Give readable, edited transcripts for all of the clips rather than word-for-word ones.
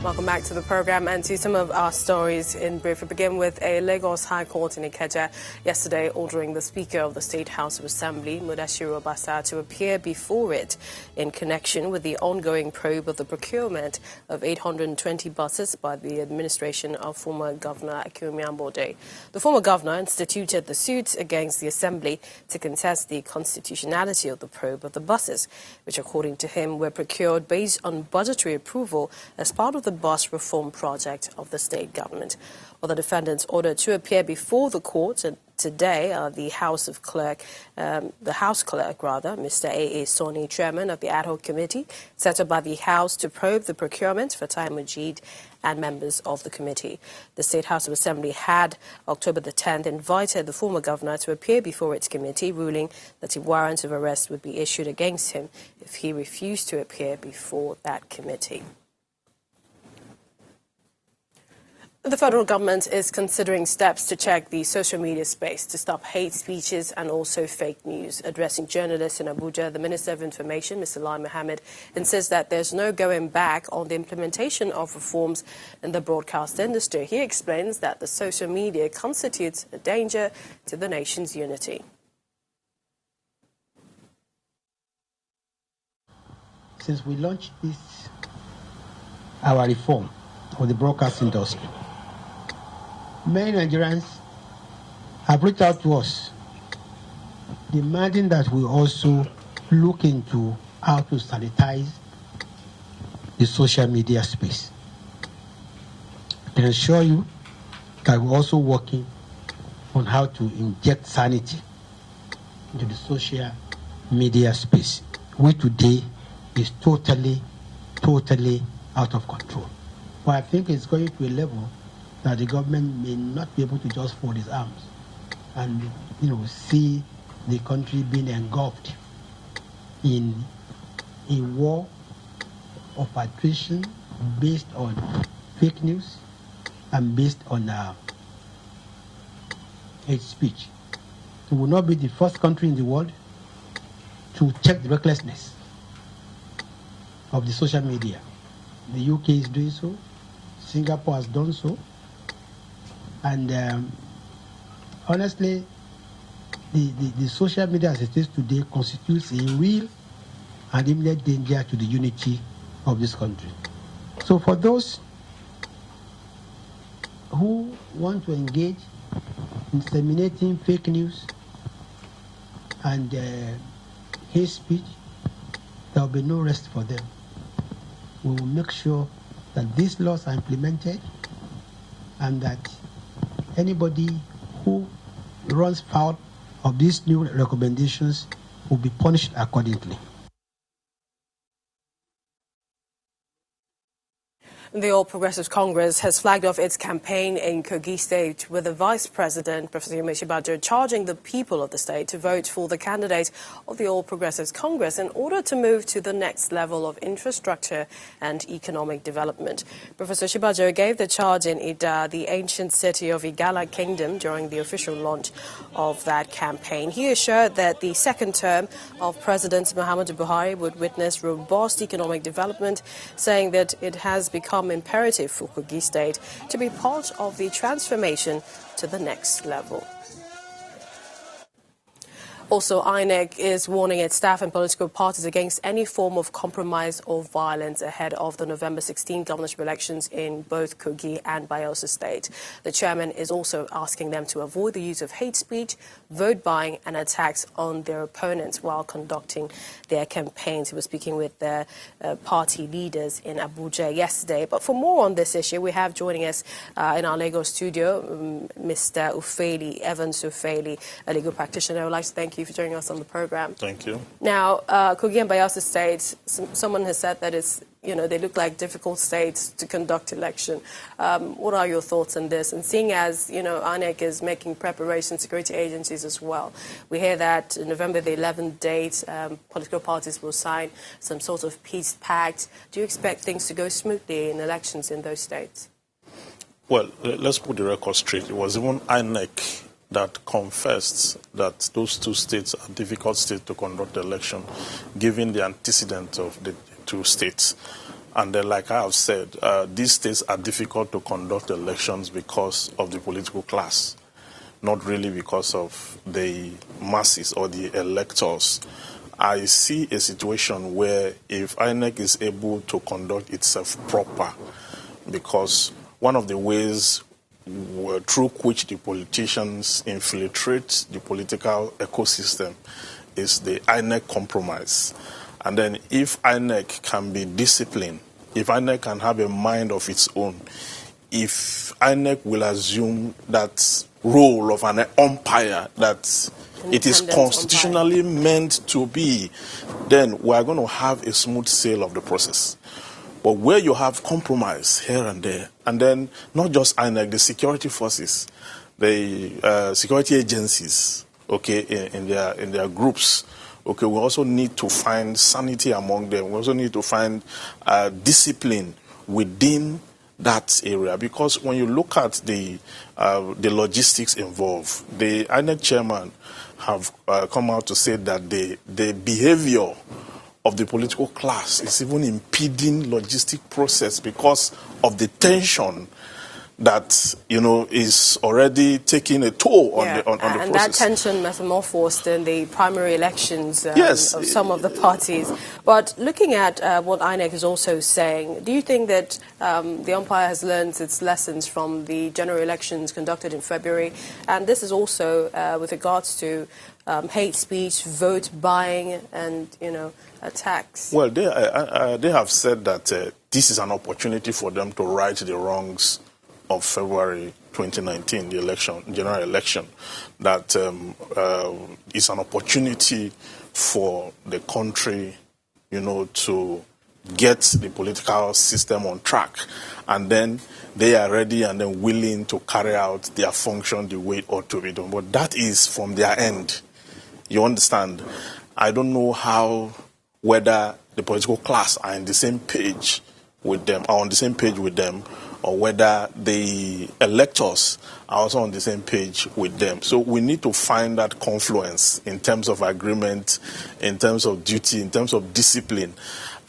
Welcome back to the program and to some of our stories in brief. We begin with a Lagos High Court in Ikeja yesterday ordering the Speaker of the State House of Assembly, Mudashiru Obasa, to appear before it in connection with the ongoing probe of the procurement of 820 buses by the administration of former Governor Akinwumi Ambode. The former governor instituted the suit against the Assembly to contest the constitutionality of the probe of the buses, which according to him were procured based on budgetary approval as part of the bus reform project of the state government. Well, the defendants ordered to appear before the court today are the House Clerk, Mr. A.A. Soni, chairman of the ad hoc committee set up by the House to probe the procurement for Tai Mujid and members of the committee. The State House of Assembly had, October the 10th, invited the former governor to appear before its committee, ruling that a warrant of arrest would be issued against him if he refused to appear before that committee. The federal government is considering steps to check the social media space to stop hate speeches and also fake news. Addressing journalists in Abuja, the Minister of Information, Mr. Lai Mohammed, insists that there's no going back on the implementation of reforms in the broadcast industry. He explains that the social media constitutes a danger to the nation's unity. Since we launched our reform of the broadcast industry, many Nigerians have reached out to us demanding that we also look into how to sanitize the social media space. I can assure you that we're also working on how to inject sanity into the social media space, which today is totally out of control. But I think it's going to a level that the government may not be able to just fold its arms and, see the country being engulfed in a war of attrition based on fake news and based on hate speech. We will not be the first country in the world to check the recklessness of the social media. The UK is doing so. Singapore has done so. And honestly, the social media as it is today constitutes a real and imminent danger to the unity of this country. So for those who want to engage in disseminating fake news and hate speech, there will be no rest for them. We will make sure that these laws are implemented and that anybody who runs foul of these new recommendations will be punished accordingly. The All Progressives Congress has flagged off its campaign in Kogi State, with the Vice President, Professor Shibajo, charging the people of the state to vote for the candidate of the All Progressives Congress in order to move to the next level of infrastructure and economic development. Professor Shibajo gave the charge in Ida, the ancient city of Igala Kingdom, during the official launch of that campaign. He assured that the second term of President Muhammadu Buhari would witness robust economic development, saying that it has become imperative for Kogi State to be part of the transformation to the next level. Also, INEC is warning its staff and political parties against any form of compromise or violence ahead of the November 16 governorship elections in both Kogi and Bayelsa State. The chairman is also asking them to avoid the use of hate speech, vote buying and attacks on their opponents while conducting their campaigns. He was speaking with their party leaders in Abuja yesterday. But for more on this issue, we have joining us in our Lagos studio, Mr. Evans Ufeli, a legal practitioner. I would like to thank you for joining us on the program. Thank you. Now, Kogi and Bayelsa states, someone has said that it's, they look like difficult states to conduct election. What are your thoughts on this? And seeing as, INEC is making preparations, security agencies as well, we hear that November the 11th date, political parties will sign some sort of peace pact. Do you expect things to go smoothly in elections in those states? Well, let's put the record straight. It was even INEC that confessed that those two states are difficult states to conduct the election, given the antecedent of the two states. And then, like I have said, these states are difficult to conduct elections because of the political class, not really because of the masses or the electors. I see a situation where if INEC is able to conduct itself proper, because one of the ways through which the politicians infiltrate the political ecosystem is the INEC compromise. And then if INEC can be disciplined, if INEC can have a mind of its own, if INEC will assume that role of an umpire that it is constitutionally meant to be, then we are going to have a smooth sail of the process. But where you have compromise here and there, and then not just INEC, the security forces, the security agencies, okay, in their groups, okay, we also need to find sanity among them. We also need to find discipline within that area, because when you look at the logistics involved, the INEC chairman have come out to say that the behavior of the political class is even impeding logistic process because of the tension that, is already taking a toll on the process. And that tension metamorphosed in the primary elections of some of the parties. But looking at what INEC is also saying, do you think that the umpire has learned its lessons from the general elections conducted in February? And this is also with regards to hate speech, vote buying, and, attacks. Well, they have said that this is an opportunity for them to right the wrongs of February 2019, the general election, that is an opportunity for the country, to get the political system on track. And then they are ready and then willing to carry out their function the way it ought to be done. But that is from their end. You understand? I don't know whether the political class are on the same page with them, or whether the electors are also on the same page with them. So we need to find that confluence in terms of agreement, in terms of duty, in terms of discipline,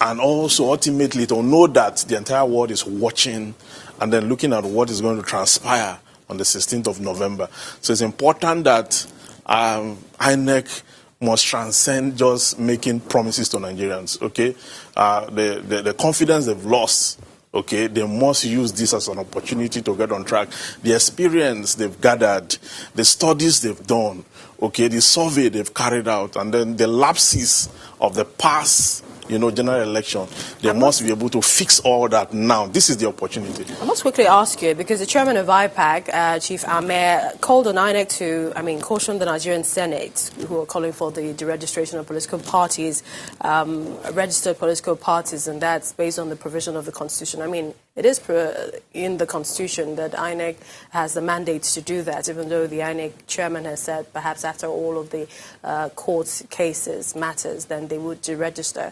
and also ultimately to know that the entire world is watching and then looking at what is going to transpire on the 16th of November. So it's important that INEC must transcend just making promises to Nigerians, okay? The confidence they've lost, okay, they must use this as an opportunity to get on track. The experience they've gathered, the studies they've done, okay, the survey they've carried out, and then the lapses of the past, general election, they must be able to fix all that now. This is the opportunity. I must quickly ask you, because the chairman of IPAC, Chief Ahmed, called on INEC to, caution the Nigerian Senate, who are calling for the deregistration of political parties, registered political parties, and that's based on the provision of the Constitution. It is in the Constitution that INEC has the mandate to do that, even though the INEC chairman has said perhaps after all of the court cases, matters, then they would deregister.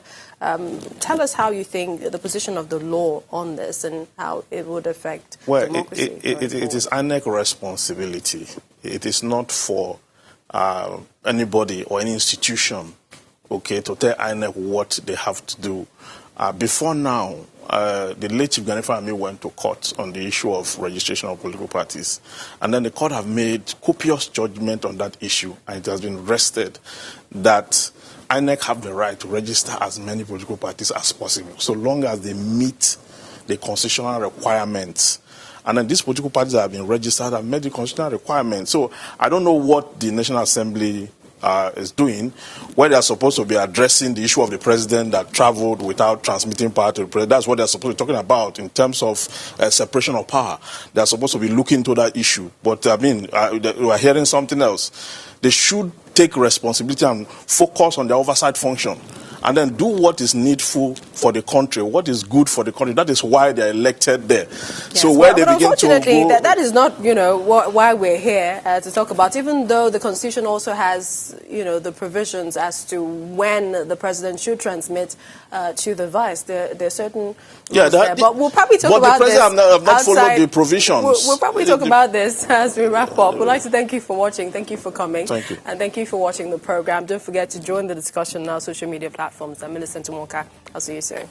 Tell us how you think the position of the law on this and how it would affect democracy. It is INEC responsibility. It is not for anybody or any institution, okay, to tell INEC what they have to do. Before now, the late Chief Gani went to court on the issue of registration of political parties. And then the court have made copious judgment on that issue, and it has been rested that INEC have the right to register as many political parties as possible, so long as they meet the constitutional requirements. And then these political parties that have been registered have met the constitutional requirements. So I don't know what the National Assembly is doing, where they are supposed to be addressing the issue of the president that traveled without transmitting power to the president. That's what they're supposed to be talking about in terms of separation of power. They're supposed to be looking into that issue. But we are hearing something else. They should take responsibility and focus on their oversight function, and then do what is needful for the country, what is good for the country. That is why they are elected there. Yes, so where they begin to go... that is not, why we're here to talk about, even though the Constitution also has, the provisions as to when the president should transmit to the vice. There are certain rules there. But we'll probably talk about this. But the president have not followed the provisions. We'll probably talk about this as we wrap up. We'd like to thank you for watching. Thank you for coming. Thank you. And thank you for watching the program. Don't forget to join the discussion on our social media platforms. I'm Millicent Mwaka. I'll see you soon.